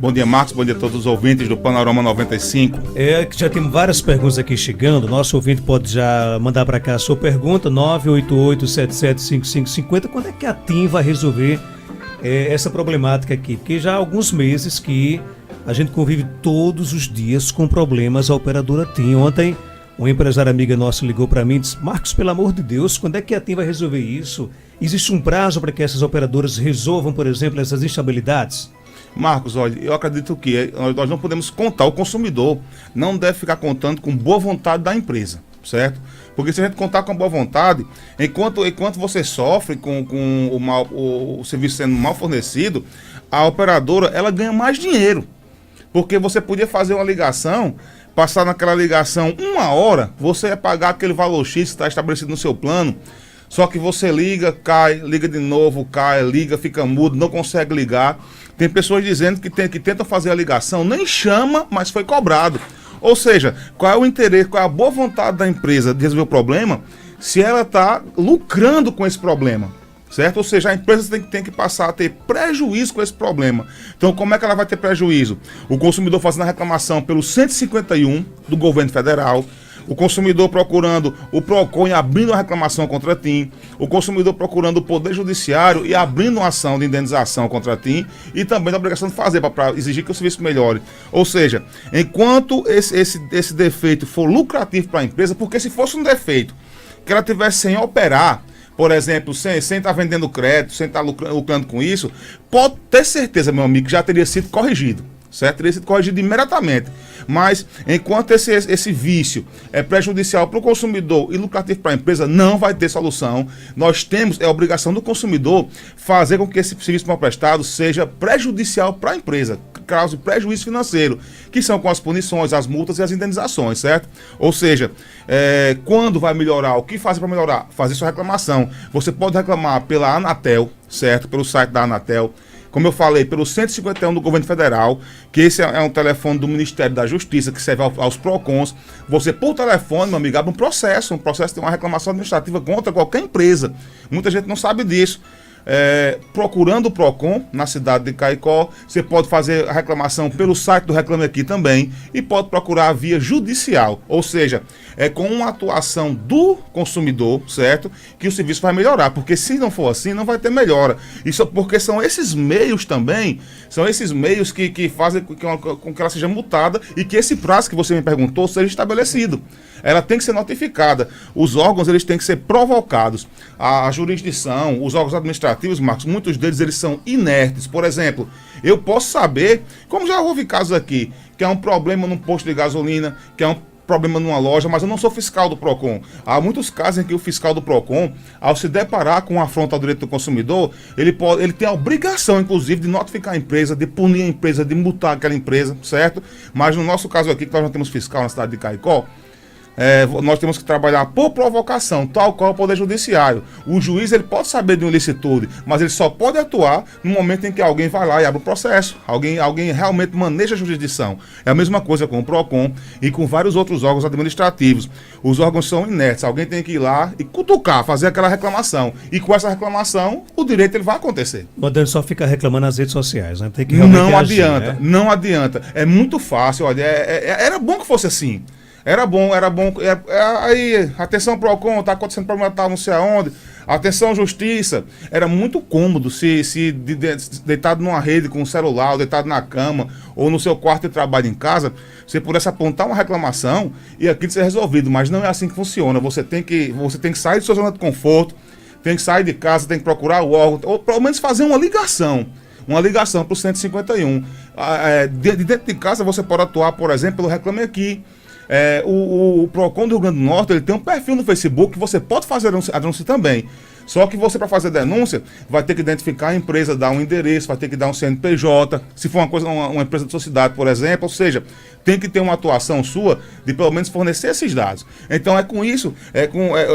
Bom dia, Marcos. Bom dia a todos os ouvintes do Panorama 95. Já temos várias perguntas aqui chegando. Nosso ouvinte pode já mandar para cá a sua pergunta, 988-775550. Quando é que a TIM vai resolver essa problemática aqui? Porque já há alguns meses que a gente convive todos os dias com problemas a operadora TIM. Ontem, uma empresária amiga nossa ligou para mim e disse: Marcos, pelo amor de Deus, quando é que a TIM vai resolver isso? Existe um prazo para que essas operadoras resolvam, por exemplo, essas instabilidades? Marcos, olha, eu acredito que nós não podemos contar, o consumidor não deve ficar contando com boa vontade da empresa, certo? Porque se a gente contar com boa vontade, enquanto você sofre com o serviço sendo mal fornecido, a operadora ela ganha mais dinheiro. Porque você podia fazer uma ligação, passar naquela ligação 1 hora, você ia pagar aquele valor X que está estabelecido no seu plano, só que você liga, cai, liga de novo, cai, liga, fica mudo, não consegue ligar. Tem pessoas dizendo que tentam fazer a ligação, nem chama, mas foi cobrado. Ou seja, qual é o interesse, qual é a boa vontade da empresa de resolver o problema, se ela está lucrando com esse problema, certo? Ou seja, a empresa tem que passar a ter prejuízo com esse problema. Então, como é que ela vai ter prejuízo? O consumidor fazendo a reclamação pelo 151 do governo federal, o consumidor procurando o PROCON e abrindo uma reclamação contra a TIM, o consumidor procurando o Poder Judiciário e abrindo uma ação de indenização contra a TIM e também da obrigação de fazer para exigir que o serviço melhore. Ou seja, enquanto esse defeito for lucrativo para a empresa, porque se fosse um defeito que ela tivesse sem operar, por exemplo, sem estar vendendo crédito, sem estar lucrando com isso, pode ter certeza, meu amigo, que já teria sido corrigido. Certo? Teria sido corrigido imediatamente. Mas, enquanto esse vício é prejudicial para o consumidor e lucrativo para a empresa, não vai ter solução. Nós temos, é a obrigação do consumidor fazer com que esse serviço mal prestado seja prejudicial para a empresa, cause prejuízo financeiro, que são com as punições, as multas e as indenizações, certo? Ou seja, quando vai melhorar, o que fazer para melhorar? Fazer sua reclamação. Você pode reclamar pela Anatel, certo? Pelo site da Anatel. Como eu falei, pelo 151 do governo federal, que esse é um telefone do Ministério da Justiça, que serve aos PROCONs. Você, por telefone, meu amigo, abre um processo de uma reclamação administrativa contra qualquer empresa. Muita gente não sabe disso. Procurando o PROCON na cidade de Caicó, você pode fazer a reclamação pelo site do Reclame Aqui também e pode procurar a via judicial, ou seja, com uma atuação do consumidor, certo, que o serviço vai melhorar, porque se não for assim, não vai ter melhora. Isso porque são esses meios também, que fazem com que ela seja multada e que esse prazo que você me perguntou seja estabelecido. Ela tem que ser notificada. Os órgãos, eles têm que ser provocados. A jurisdição, os órgãos administrativos, Marcos, muitos deles eles são inertes. Por exemplo, eu posso saber, como já houve casos aqui, que há um problema num posto de gasolina, que há um problema numa loja, mas eu não sou fiscal do PROCON. Há muitos casos em que o fiscal do PROCON, ao se deparar com uma afronta ao direito do consumidor, ele tem a obrigação, inclusive, de notificar a empresa, de punir a empresa, de multar aquela empresa, certo? Mas no nosso caso aqui, que nós não temos fiscal na cidade de Caicó, nós temos que trabalhar por provocação, tal qual o Poder Judiciário. O juiz ele pode saber de uma ilicitude, mas ele só pode atuar no momento em que alguém vai lá e abre o processo. Alguém realmente maneja a jurisdição. É a mesma coisa com o PROCON e com vários outros órgãos administrativos. Os órgãos são inertes, alguém tem que ir lá e cutucar, fazer aquela reclamação. E com essa reclamação, o direito ele vai acontecer. Não adianta só ficar reclamando nas redes sociais, né? Tem que não adianta, não adianta. É muito fácil, olha, era bom que fosse assim. Era bom. Aí, atenção PROCON, tá acontecendo problema tal, não sei aonde. Atenção Justiça. Era muito cômodo se deitado numa rede com o celular, ou deitado na cama, ou no seu quarto de trabalho em casa, você pudesse apontar uma reclamação e aquilo ser resolvido. Mas não é assim que funciona. Você tem que sair de sua zona de conforto, tem que sair de casa, tem que procurar o órgão, ou pelo menos fazer uma ligação para o 151. Dentro de casa você pode atuar, por exemplo, pelo Reclame Aqui. O PROCON do Rio Grande do Norte ele tem um perfil no Facebook que você pode fazer a denúncia também. Só que você, para fazer denúncia, vai ter que identificar a empresa, dar um endereço, vai ter que dar um CNPJ, se for uma empresa de sociedade, por exemplo. Ou seja, tem que ter uma atuação sua de pelo menos fornecer esses dados. Então com isso,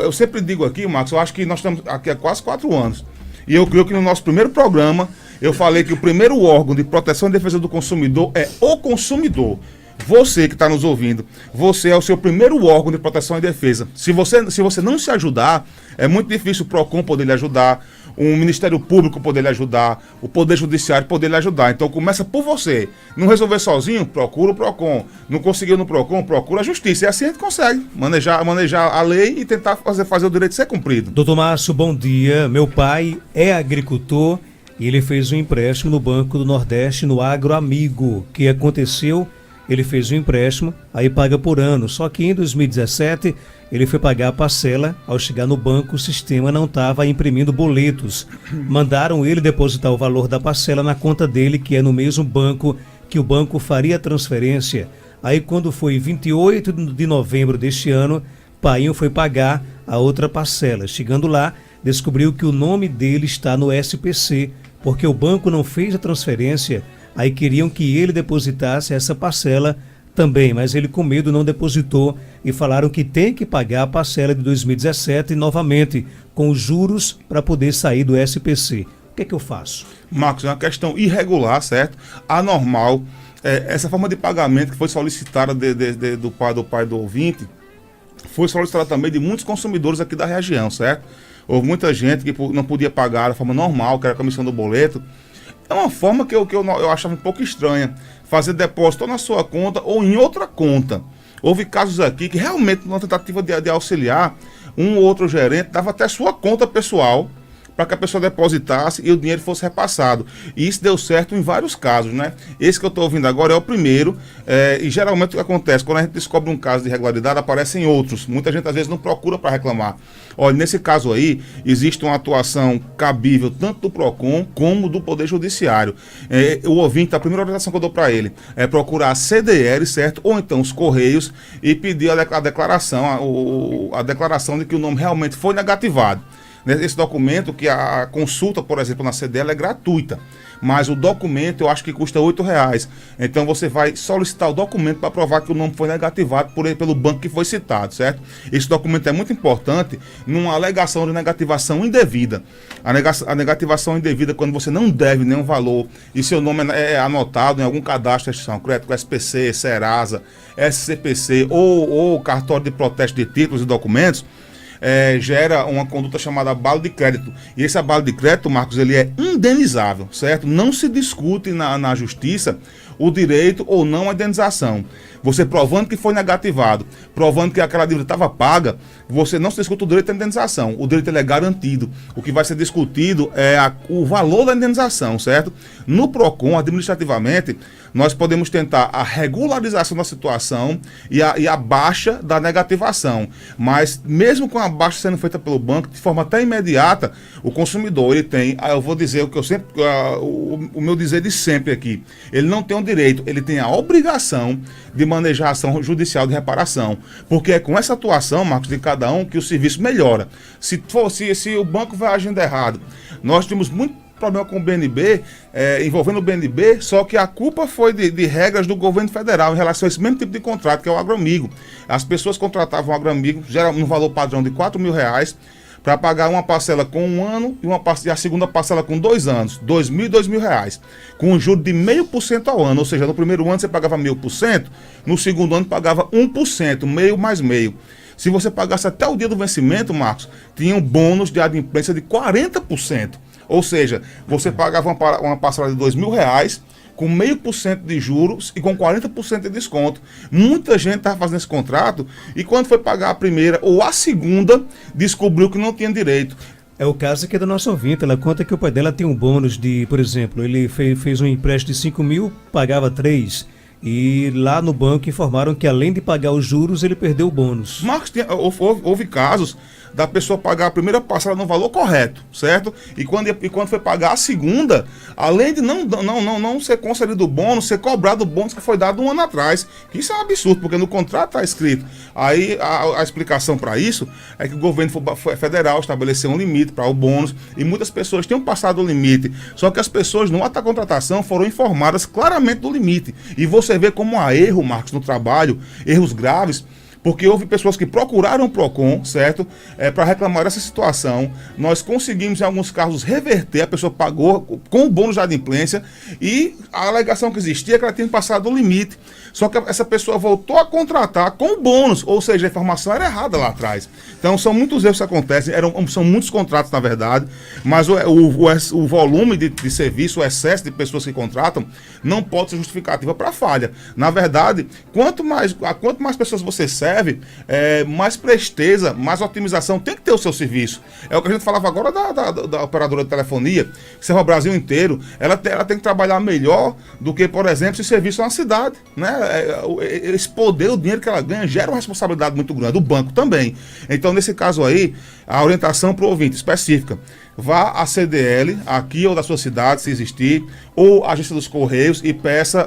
eu sempre digo aqui, Marcos, eu acho que nós estamos aqui há quase 4 anos. E eu creio que no nosso primeiro programa, eu falei que o primeiro órgão de proteção e defesa do consumidor é o consumidor. Você que está nos ouvindo, você é o seu primeiro órgão de proteção e defesa. Se você não se ajudar, é muito difícil o PROCON poder lhe ajudar, um Ministério Público poder lhe ajudar, o Poder Judiciário poder lhe ajudar. Então começa por você. Não resolver sozinho, procura o PROCON. Não conseguiu no PROCON, procura a Justiça. E assim a gente consegue manejar a lei e tentar fazer o direito ser cumprido. Doutor Márcio, bom dia. Meu pai é agricultor e ele fez um empréstimo no Banco do Nordeste, no Agroamigo. O que aconteceu? Ele fez um empréstimo, aí paga por ano. Só que em 2017 ele foi pagar a parcela. Ao chegar no banco, o sistema não estava imprimindo boletos. Mandaram ele depositar o valor da parcela na conta dele, que é no mesmo banco que o banco faria a transferência. Aí quando foi 28 de novembro deste ano, Painho foi pagar a outra parcela. Chegando lá, descobriu que o nome dele está no SPC, porque o banco não fez a transferência. Aí queriam que ele depositasse essa parcela também, mas ele com medo não depositou e falaram que tem que pagar a parcela de 2017 novamente, com os juros para poder sair do SPC. O que é que eu faço? Marcos, é uma questão irregular, certo? Anormal. Essa forma de pagamento que foi solicitada do pai do ouvinte, foi solicitada também de muitos consumidores aqui da região, certo? Houve muita gente que não podia pagar da forma normal, que era a comissão do boleto. É uma forma que eu achava um pouco estranha, fazer depósito ou na sua conta ou em outra conta. Houve casos aqui que realmente, numa tentativa de auxiliar, um ou outro gerente dava até sua conta pessoal para que a pessoa depositasse e o dinheiro fosse repassado. E isso deu certo em vários casos, né? Esse que eu estou ouvindo agora é o primeiro, e geralmente o que acontece, quando a gente descobre um caso de irregularidade, aparecem outros. Muita gente às vezes não procura para reclamar. Olha, nesse caso aí, existe uma atuação cabível tanto do PROCON como do Poder Judiciário. O ouvinte, a primeira orientação que eu dou para ele é procurar a CDL, certo? Ou então os Correios e pedir a declaração de que o nome realmente foi negativado. Esse documento, que a consulta, por exemplo, na CDL é gratuita, mas o documento eu acho que custa R$8. Então você vai solicitar o documento para provar que o nome foi negativado pelo banco que foi citado, certo? Esse documento é muito importante numa alegação de negativação indevida. A negativação indevida, quando você não deve nenhum valor e seu nome é anotado em algum cadastro de instituição, crédito, SPC, Serasa, SCPC ou cartório de protesto de títulos e documentos, gera uma conduta chamada abalo de crédito. E esse abalo de crédito, Marcos, ele é indenizável, certo? Não se discute na justiça o direito ou não à indenização. Você provando que foi negativado, provando que aquela dívida estava paga, você não se discute o direito à indenização. O direito ele é garantido. O que vai ser discutido é o valor da indenização, certo? No PROCON, administrativamente, nós podemos tentar a regularização da situação e a baixa da negativação. Mas mesmo com a baixa sendo feita pelo banco, de forma até imediata, o consumidor, ele tem, eu vou dizer o que eu sempre, o meu dizer de sempre aqui, ele não tem o direito, ele tem a obrigação de manejar a ação judicial de reparação. Porque é com essa atuação, Marcos, de cada um, que o serviço melhora. Se o banco vai agindo errado, nós temos muito problema com o BNB, envolvendo o BNB, só que a culpa foi de regras do governo federal em relação a esse mesmo tipo de contrato, que é o Agroamigo. As pessoas contratavam o Agroamigo, geralmente no valor padrão de R$4.000, para pagar uma parcela com 1 ano e a segunda parcela com 2 anos, R$2.000 e R$2.000, com um juro de 0,5% ao ano, ou seja, no primeiro ano você pagava 1.000%, no segundo ano pagava 1%, meio mais meio. Se você pagasse até o dia do vencimento, Marcos, tinha um bônus de adimplência de 40%. Ou seja, você pagava uma parcela de R$2.000 com 0,5% de juros e com 40% de desconto. Muita gente estava fazendo esse contrato e quando foi pagar a primeira ou a segunda, descobriu que não tinha direito. É o caso aqui da nossa ouvinte. Ela conta que o pai dela tem um bônus de, por exemplo, ele fez um empréstimo de 5.000, pagava 3. E lá no banco informaram que além de pagar os juros, ele perdeu o bônus. Marcos, houve casos da pessoa pagar a primeira parcela no valor correto, certo? E quando foi pagar a segunda, além de não ser concedido o bônus, ser cobrado o bônus que foi dado 1 ano atrás. Isso é um absurdo, porque no contrato está escrito. Aí a explicação para isso é que o governo federal estabeleceu um limite para o bônus e muitas pessoas tinham passado o limite. Só que as pessoas no ato da contratação foram informadas claramente do limite. E você vê como há erro, Marcos, no trabalho, erros graves, porque houve pessoas que procuraram o PROCON, certo? Para reclamar dessa situação. Nós conseguimos, em alguns casos, reverter, a pessoa pagou com o bônus de adimplência e a alegação que existia é que ela tinha passado o limite. Só que essa pessoa voltou a contratar com o bônus, ou seja, a informação era errada lá atrás. Então são muitos erros que acontecem, são muitos contratos na verdade, mas o volume de serviço, o excesso de pessoas que contratam, não pode ser justificativa para falha. Na verdade, quanto mais pessoas você serve, mais presteza, mais otimização tem que ter o seu serviço. É o que a gente falava agora da operadora de telefonia, que serve ao Brasil inteiro. Ela tem que trabalhar melhor do que, por exemplo, se serviço é uma cidade, né? Esse poder, o dinheiro que ela ganha, gera uma responsabilidade muito grande, o banco também. Então, nesse caso aí, a orientação para o ouvinte específica: vá à CDL, aqui ou da sua cidade, se existir, ou à agência dos Correios e peça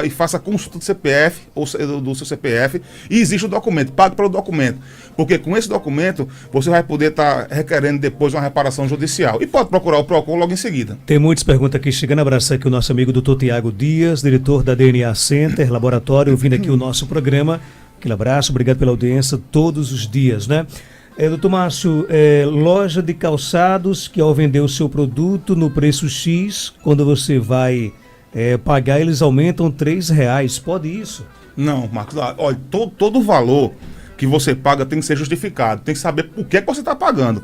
e faça a consulta do CPF, ou do seu CPF, e existe o documento, pague pelo documento, porque com esse documento você vai poder estar requerendo depois uma reparação judicial e pode procurar o PROCON logo em seguida. Tem muitas perguntas aqui chegando. Abraçar aqui o nosso amigo Dr. Tiago Dias, diretor da DNA Center Laboratório, ouvindo aqui o nosso programa. Aquele abraço, obrigado pela audiência todos os dias, né? Doutor Márcio, loja de calçados que ao vender o seu produto no preço X, quando você vai pagar, eles aumentam R$3. Pode isso? Não, Marcos, olha, todo valor que você paga tem que ser justificado, tem que saber por que você está pagando.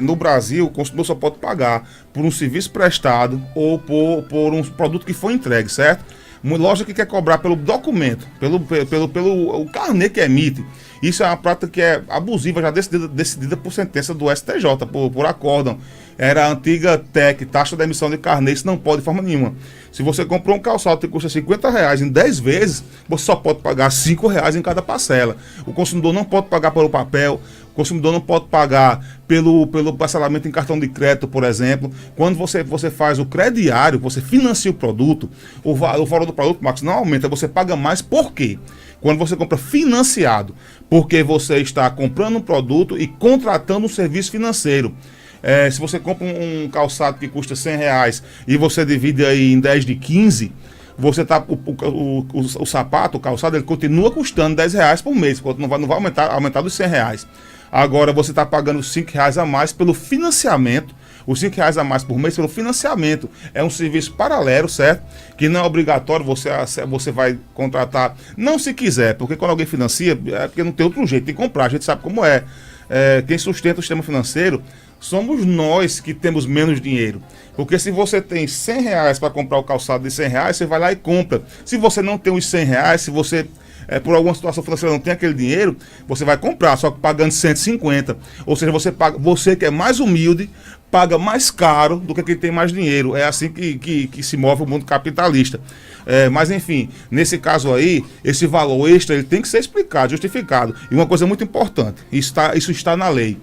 No Brasil, o consumidor só pode pagar por um serviço prestado ou por um produto que foi entregue, certo? Uma loja que quer cobrar pelo documento, pelo carnê que emite, isso é uma prática que é abusiva, já decidida por sentença do STJ, por acórdão. Era a antiga TEC, taxa de emissão de carnê, isso não pode de forma nenhuma. Se você comprou um calçado que custa R$50 em 10 vezes, você só pode pagar R$5 em cada parcela. O consumidor não pode pagar pelo papel, o consumidor não pode pagar pelo parcelamento em cartão de crédito, por exemplo. Quando você faz o crediário, você financia o produto, o valor do produto, Marcos, não aumenta, você paga mais. Por quê? Quando você compra financiado, porque você está comprando um produto e contratando um serviço financeiro. Se você compra um calçado que custa R$100 e você divide aí em 10 de 15, você tá, o sapato, o calçado, ele continua custando R$10 por mês, não vai aumentar dos R$100. Agora você está pagando R$5 a mais pelo financiamento, os R$5 a mais por mês pelo financiamento. É um serviço paralelo, certo? Que não é obrigatório, você vai contratar, não se quiser, porque quando alguém financia, é porque não tem outro jeito de comprar, a gente sabe como é. Quem sustenta o sistema financeiro somos nós que temos menos dinheiro. Porque se você tem R$100 para comprar o calçado de R$100, você vai lá e compra. Se você não tem os R$100, se você por alguma situação financeira não tem aquele dinheiro, você vai comprar, só que pagando 150. Ou seja, você que é mais humilde, paga mais caro do que quem tem mais dinheiro. É assim que se move o mundo capitalista. Mas enfim, nesse caso aí, esse valor extra ele tem que ser explicado, justificado. E uma coisa muito importante, isso está na lei.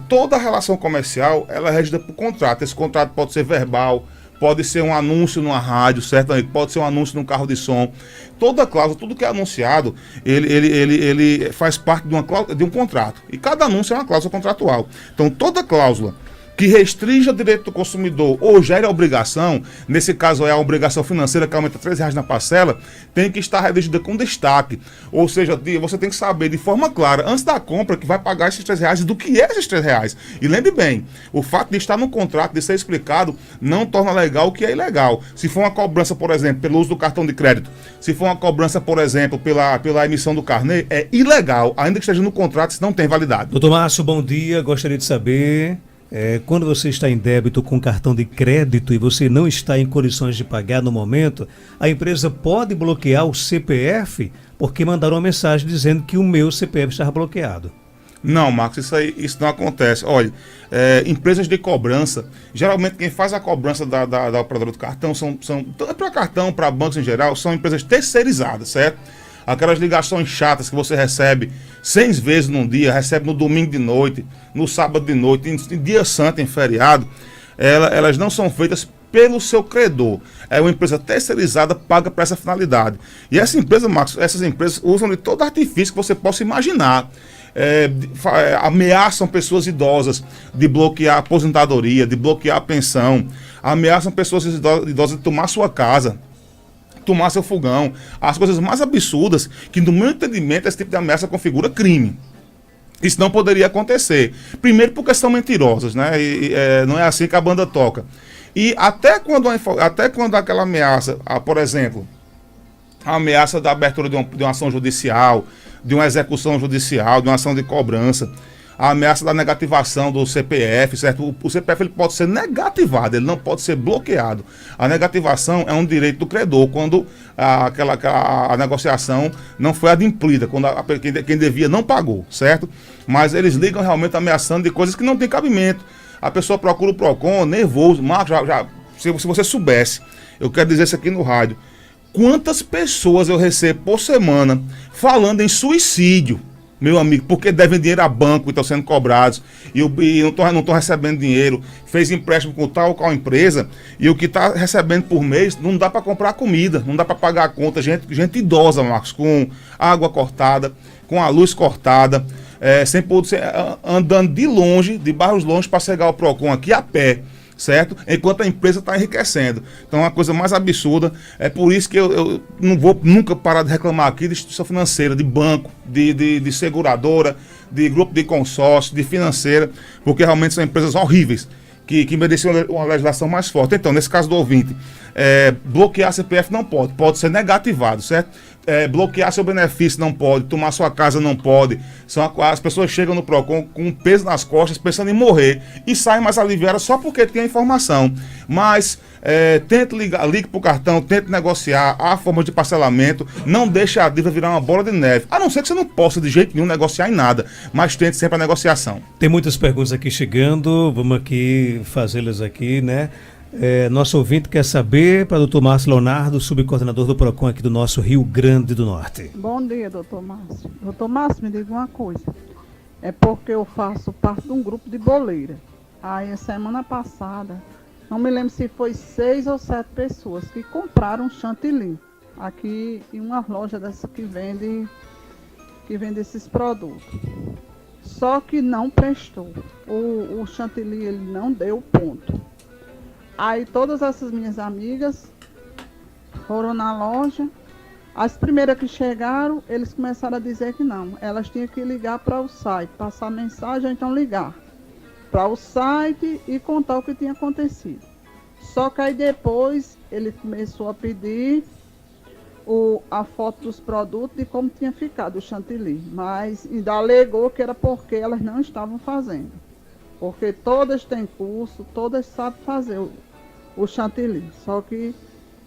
Toda relação comercial ela é regida por contrato. Esse contrato pode ser verbal, pode ser um anúncio numa rádio, certo? Pode ser um anúncio num carro de som. Toda cláusula, tudo que é anunciado, ele faz parte de um contrato. E cada anúncio é uma cláusula contratual. Então, toda cláusula que restrinja o direito do consumidor ou gere a obrigação, nesse caso é a obrigação financeira que aumenta R$3 na parcela, tem que estar redigida com destaque. Ou seja, você tem que saber de forma clara, antes da compra, que vai pagar esses R$3 e do que é esses R$3. E lembre bem, o fato de estar no contrato, de ser explicado, não torna legal o que é ilegal. Se for uma cobrança, por exemplo, pelo uso do cartão de crédito, se for uma cobrança, por exemplo, pela emissão do carnê, é ilegal, ainda que esteja no contrato, se não tem validade. Doutor Márcio, bom dia, gostaria de saber... quando você está em débito com cartão de crédito e você não está em condições de pagar no momento, a empresa pode bloquear o CPF porque mandaram uma mensagem dizendo que o meu CPF estava bloqueado. Não, Marcos, isso não acontece. Olha, empresas de cobrança, geralmente quem faz a cobrança da operadora do cartão para cartão, para bancos em geral, são empresas terceirizadas, certo? Aquelas ligações chatas que você recebe 6 vezes num dia, recebe no domingo de noite, no sábado de noite, em dia santo, em feriado, elas não são feitas pelo seu credor. É uma empresa terceirizada, paga para essa finalidade. E essa empresa, Marcos, essas empresas usam de todo artifício que você possa imaginar. Ameaçam pessoas idosas de bloquear a aposentadoria, de bloquear a pensão, ameaçam pessoas idosas de tomar sua casa. tomar seu fogão. As coisas mais absurdas, que no meu entendimento esse tipo de ameaça configura crime. Isso não poderia acontecer. Primeiro porque são mentirosas, né? Não é assim que a banda toca. E até quando aquela ameaça, por exemplo, a ameaça da abertura de uma ação judicial, de uma execução judicial, de uma ação de cobrança, a ameaça da negativação do CPF, certo? O CPF ele pode ser negativado, ele não pode ser bloqueado. A negativação é um direito do credor, quando a negociação não foi adimplida, quando quem devia não pagou, certo? Mas eles ligam realmente ameaçando de coisas que não tem cabimento. A pessoa procura o PROCON, nervoso. Marcos, se você soubesse, eu quero dizer isso aqui no rádio, quantas pessoas eu recebo por semana falando em suicídio, meu amigo, porque devem dinheiro a banco e estão sendo cobrados, e não estão recebendo dinheiro, fez empréstimo com tal ou qual empresa, e o que está recebendo por mês não dá para comprar comida, não dá para pagar a conta. Gente idosa, Marcos, com água cortada, com a luz cortada, sem poder, andando de bairros longe para chegar ao PROCON aqui a pé, certo? Enquanto a empresa está enriquecendo. Então, é uma coisa mais absurda. É por isso que eu não vou nunca parar de reclamar aqui de instituição financeira, de banco, de seguradora, de grupo de consórcio, de financeira, porque realmente são empresas horríveis, que mereciam uma legislação mais forte. Então, nesse caso do ouvinte, bloquear CPF não pode ser negativado, certo? Bloquear seu benefício não pode, tomar sua casa não pode. As pessoas chegam no PROCON com um peso nas costas, pensando em morrer, e saem mais aliviadas só porque tem a informação. Mas tente ligue para o cartão, tente negociar, há forma de parcelamento, não deixe a dívida virar uma bola de neve. A não ser que você não possa de jeito nenhum negociar em nada, mas tente sempre a negociação. Tem muitas perguntas aqui chegando, vamos aqui fazê-las aqui, né? Nosso ouvinte quer saber, para o Dr. Márcio Leonardo, subcoordenador do PROCON aqui do nosso Rio Grande do Norte. Bom dia, doutor Márcio. Doutor Márcio, me diga uma coisa. É porque eu faço parte de um grupo de boleira. Aí, a semana passada, não me lembro se foi 6 ou 7 pessoas que compraram chantilly aqui em uma loja dessa que vende esses produtos. Só que não prestou. O chantilly ele não deu ponto. Aí todas essas minhas amigas foram na loja. As primeiras que chegaram, eles começaram a dizer que não. Elas tinham que ligar para o site, passar mensagem, ou então ligar para o site e contar o que tinha acontecido. Só que aí depois ele começou a pedir a foto dos produtos de como tinha ficado o chantilly. Mas ainda alegou que era porque elas não estavam fazendo. Porque todas têm curso, todas sabem fazer o chantilly. Só que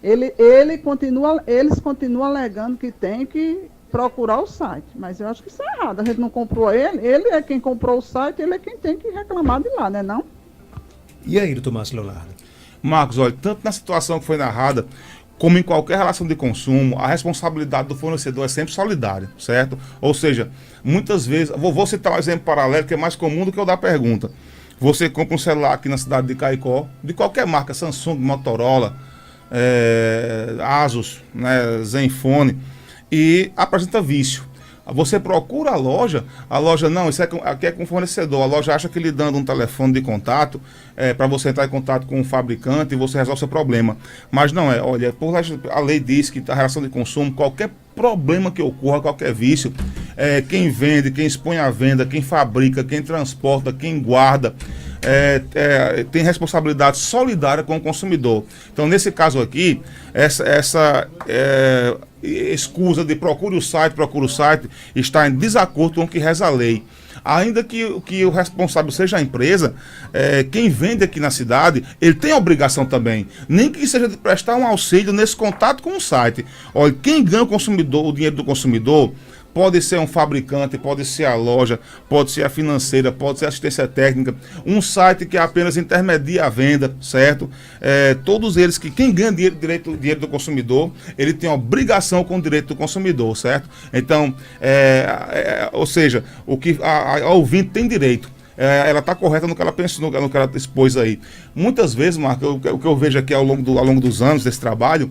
eles continuam alegando que tem que procurar o site. Mas eu acho que isso é errado. A gente não comprou ele é quem comprou o site, ele é quem tem que reclamar de lá, né não? E aí, doutor Márcio Leonardo? Marcos, olha, tanto na situação que foi narrada, como em qualquer relação de consumo, a responsabilidade do fornecedor é sempre solidária, certo? Ou seja, muitas vezes, vou citar um exemplo paralelo que é mais comum do que o da pergunta. Você compra um celular aqui na cidade de Caicó, de qualquer marca, Samsung, Motorola, Asus, né, Zenfone, e apresenta vício. Você procura a loja não, isso aqui é com o fornecedor, a loja acha que lhe dando um telefone de contato, para você entrar em contato com o fabricante e você resolve o seu problema. Mas não é, olha, a lei diz que a relação de consumo, qualquer problema que ocorra, qualquer vício, quem vende, quem expõe à venda, quem fabrica, quem transporta, quem guarda, tem responsabilidade solidária com o consumidor. Então, nesse caso aqui, essa escusa de procure o site, está em desacordo com o que reza a lei. Ainda que o responsável seja a empresa, quem vende aqui na cidade, ele tem a obrigação também, nem que seja de prestar um auxílio nesse contato com o site. Olha, quem ganha o dinheiro do consumidor, pode ser um fabricante, pode ser a loja, pode ser a financeira, pode ser a assistência técnica, um site que apenas intermedia a venda, certo? Todos eles quem ganha dinheiro do consumidor, ele tem obrigação com o direito do consumidor, certo? Então, ou seja, o que a ouvinte tem direito. Ela está correta no que ela pensou, no que ela expôs aí. Muitas vezes, Marco, o que eu vejo aqui ao longo dos anos desse trabalho,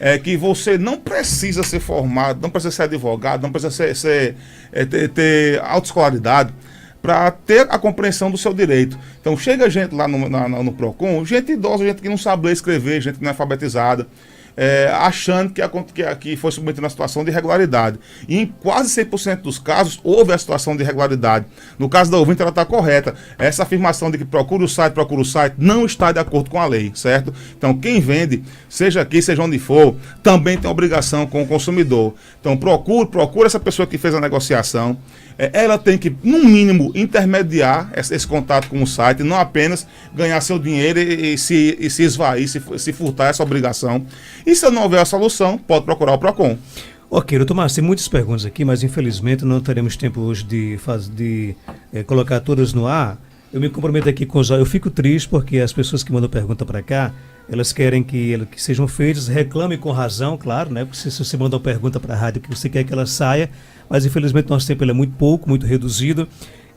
é que você não precisa ser formado, não precisa ser advogado, não precisa ter autoescolaridade para ter a compreensão do seu direito. Então chega gente lá no PROCON, gente idosa, gente que não sabe ler e escrever, gente que não é alfabetizada, achando que foi submetido a situação de irregularidade. E em quase 100% dos casos, houve a situação de irregularidade. No caso da ouvinte, ela está correta. Essa afirmação de que procura o site, não está de acordo com a lei, certo? Então, quem vende, seja aqui, seja onde for, também tem obrigação com o consumidor. Então, procure essa pessoa que fez a negociação. Ela tem que, no mínimo, intermediar esse contato com o site, não apenas ganhar seu dinheiro e se esvair, se furtar essa obrigação. E se não houver a solução, pode procurar o PROCON. Ok, doutor Márcio, tem muitas perguntas aqui, mas infelizmente não teremos tempo hoje de colocar todas no ar. Eu me comprometo aqui com os... Eu fico triste porque as pessoas que mandam pergunta para cá, elas querem que sejam feitas, reclame com razão, claro, né? Porque se você manda uma pergunta para a rádio que você quer que ela saia, mas infelizmente nosso tempo é muito pouco, muito reduzido,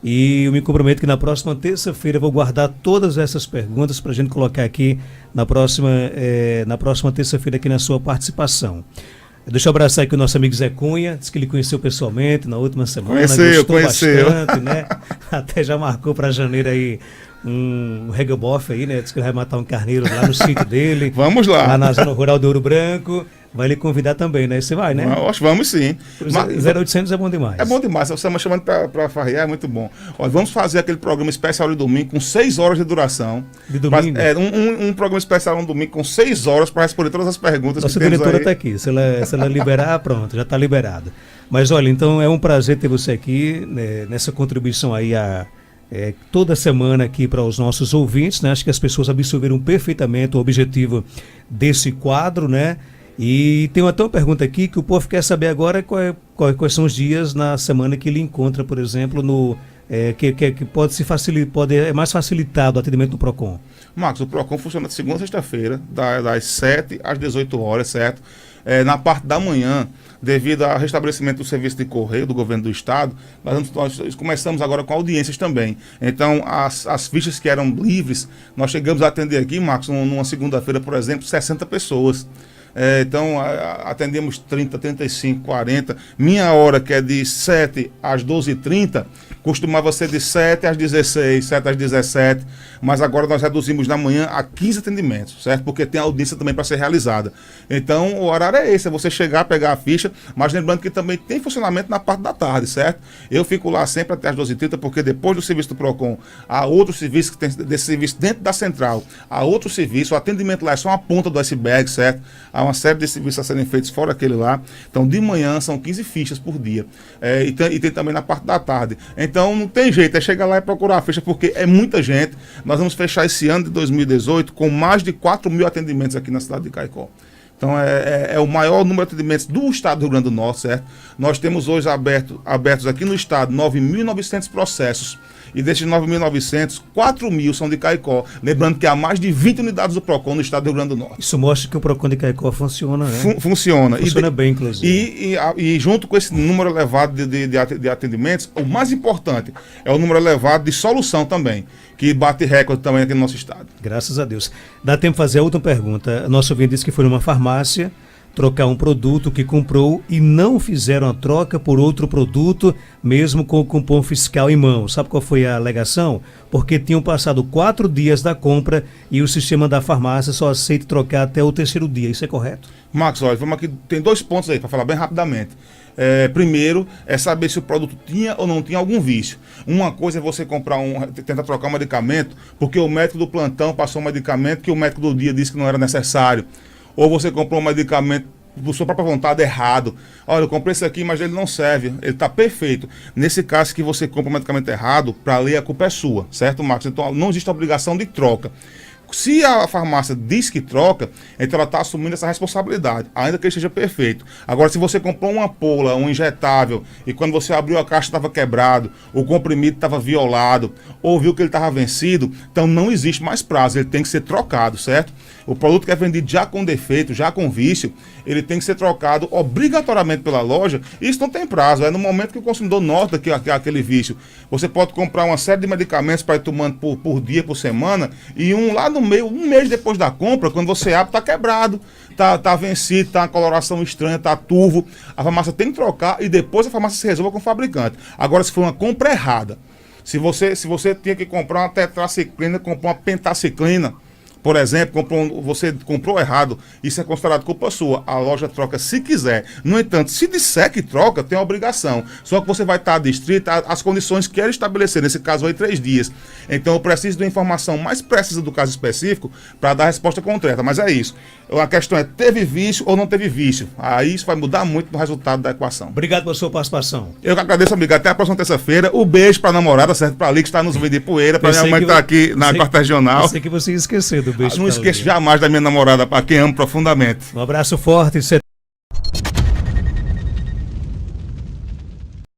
e eu me comprometo que na próxima terça-feira eu vou guardar todas essas perguntas para a gente colocar aqui na próxima terça-feira aqui na sua participação. Deixa eu abraçar aqui o nosso amigo Zé Cunha, disse que ele conheceu pessoalmente na última semana, conheceu. Bastante, né? Até já marcou para janeiro aí um regabofe aí, né? Diz que ele vai matar um carneiro lá no sítio dele. Vamos lá. Lá na zona rural de Ouro Branco. Vai lhe convidar também, né? Você vai, né? Vamos sim. 0800 é bom demais. É bom demais. Você me chamando para farrear, é muito bom. Olha, vamos fazer aquele programa especial de domingo com 6 horas de duração. De domingo? Um programa especial no domingo com 6 horas para responder todas as perguntas. Nossa diretora está aqui. Se ela liberar, pronto, já está liberada. Mas olha, então é um prazer ter você aqui, né, nessa contribuição aí toda semana aqui para os nossos ouvintes, né? Acho que as pessoas absorveram perfeitamente o objetivo desse quadro, né? E tem até uma pergunta aqui que o povo quer saber agora quais são os dias na semana que ele encontra, por exemplo, que é mais facilitado o atendimento no PROCON. Marcos, o PROCON funciona de segunda a sexta-feira, das 7 às 18 horas, certo? Na parte da manhã, devido ao restabelecimento do serviço de correio do governo do estado, nós começamos agora com audiências também. Então, as fichas que eram livres, nós chegamos a atender aqui, Marcos, numa segunda-feira, por exemplo, 60 pessoas. Então, atendemos 30, 35, 40. Minha hora, que é de 7 às 12h30, costumava ser de 7 às 16, 7 às 17, mas agora nós reduzimos na manhã a 15 atendimentos, certo? Porque tem audiência também para ser realizada. Então, o horário é esse, é você chegar, pegar a ficha, mas lembrando que também tem funcionamento na parte da tarde, certo? Eu fico lá sempre até às 12h30, porque depois do serviço do PROCON, há outro serviço que tem desse serviço dentro da central, há outro serviço, o atendimento lá é só uma ponta do iceberg, certo? Há uma série de serviços a serem feitos fora aquele lá. Então, de manhã são 15 fichas por dia. E tem também na parte da tarde. Então, não tem jeito, é chegar lá e procurar a ficha, porque é muita gente. Nós vamos fechar esse ano de 2018 com mais de 4 mil atendimentos aqui na cidade de Caicó. Então, é o maior número de atendimentos do estado do Rio Grande do Norte, certo? Nós temos hoje abertos aqui no estado 9.900 processos. E desses 9.900, 4.000 são de Caicó. Lembrando que há mais de 20 unidades do PROCON no estado do Rio Grande do Norte. Isso mostra que o PROCON de Caicó funciona, né? Funciona. Funciona bem, inclusive. E junto com esse número elevado de atendimentos, o mais importante é o número elevado de solução também, que bate recorde também aqui no nosso estado. Graças a Deus. Dá tempo de fazer a outra pergunta. Nosso ouvinte disse que foi numa farmácia trocar um produto que comprou e não fizeram a troca por outro produto, mesmo com o cupom fiscal em mão. Sabe qual foi a alegação? Porque tinham passado 4 dias da compra e o sistema da farmácia só aceita trocar até o 3º dia. Isso é correto? Marcos, olha, vamos aqui, tem 2 pontos aí para falar bem rapidamente. Primeiro, é saber se o produto tinha ou não tinha algum vício. Uma coisa é você tentar trocar um medicamento porque o médico do plantão passou um medicamento que o médico do dia disse que não era necessário. Ou você comprou um medicamento por sua própria vontade errado. Olha, eu comprei esse aqui, mas ele não serve. Ele está perfeito. Nesse caso que você compra um medicamento errado, para a lei a culpa é sua, certo, Marcos? Então não existe obrigação de troca. Se a farmácia diz que troca, então ela está assumindo essa responsabilidade, ainda que ele esteja perfeito. Agora, se você comprou uma ampola, um injetável, e quando você abriu a caixa estava quebrado, o comprimido estava violado, ou viu que ele estava vencido, então não existe mais prazo, ele tem que ser trocado, certo? O produto que é vendido já com defeito, já com vício, ele tem que ser trocado obrigatoriamente pela loja, e isso não tem prazo, é no momento que o consumidor nota que aquele vício. Você pode comprar uma série de medicamentos para ir tomando por dia, por semana, e lá no meio, um mês depois da compra, quando você abre, está quebrado, tá vencido, tá uma coloração estranha, tá turvo. A farmácia tem que trocar e depois a farmácia se resolva com o fabricante. Agora, se for uma compra errada, se você tinha que comprar uma tetraciclina, comprar uma pentaciclina, Por exemplo, você comprou errado, isso é considerado culpa sua. A loja troca se quiser. No entanto, se disser que troca, tem a obrigação. Só que você vai estar adstrito às condições que ela estabelecer, nesse caso aí 3 dias. Então eu preciso de uma informação mais precisa do caso específico para dar a resposta concreta. Mas é isso. A questão é, teve vício ou não teve vício? Aí isso vai mudar muito no resultado da equação. Obrigado pela sua participação. Eu que agradeço, amigo. Até a próxima terça-feira. Um beijo pra namorada, certo? Pra Ali que está nos vendo de poeira, pra minha mãe que tá aqui na quarta regional. Eu sei que você ia esquecer do beijo. Não esqueço jamais da minha namorada, pra quem amo profundamente. Um abraço forte.